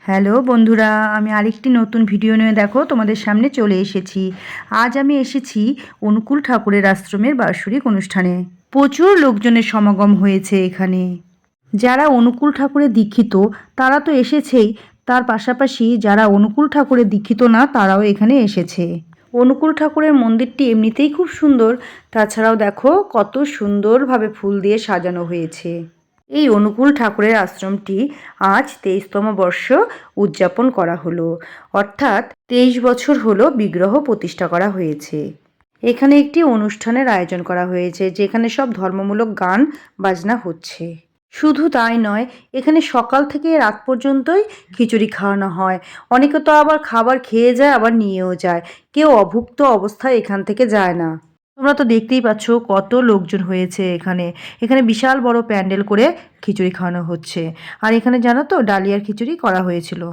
Hello বন্ধুরা, আমি আরেকটি নতুন ভিডিও নিয়ে তোমাদের সামনে চলে এসেছি। আজ আমি এসেছি অনুকূল ঠাকুরের আশ্রমের বার্ষিক অনুষ্ঠানে। প্রচুর লোকজনের সমাগম হয়েছে এখানে। যারা অনুকূল ঠাকুরের দীক্ষিত তারা তো এসেছেই, তার পাশাপাশি যারা অনুকূল ঠাকুরের দীক্ষিত না তারাও এখানে এসেছে। অনুকূল ঠাকুরের মন্দিরটি এমনিতেই খুব সুন্দর, তাছাড়াও দেখো কত সুন্দরভাবে ফুল দিয়ে সাজানো হয়েছে। এই অনুকূল ঠাকুরের আশ্রমটি আজ 23তম বর্ষ উদযাপন করা হলো, অর্থাৎ 23 বছর হলো বিগ্রহ প্রতিষ্ঠা করা হয়েছে। এখানে একটি অনুষ্ঠানের আয়োজন করা হয়েছে, যেখানে সব ধর্মমূলক গান বাজনা হচ্ছে। শুধু তাই নয়, এখানে সকাল থেকে রাত পর্যন্তই খিচুড়ি খাওয়ানো হয়। অনেকে তো আবার খাবার খেয়ে যায়, আবার নিয়েও যায়। কেউ অভুক্ত অবস্থায় এখান থেকে যায় না। তোমরা তো দেখতেই পাচ্ছ কত লোকজন হয়েছে এখানে। এখানে বিশাল বড় প্যান্ডেল করে খিচুড়ি খাওয়ানো হচ্ছে। আর এখানে জানো তো ডালিয়ার খিচুড়ি করা হয়েছিল।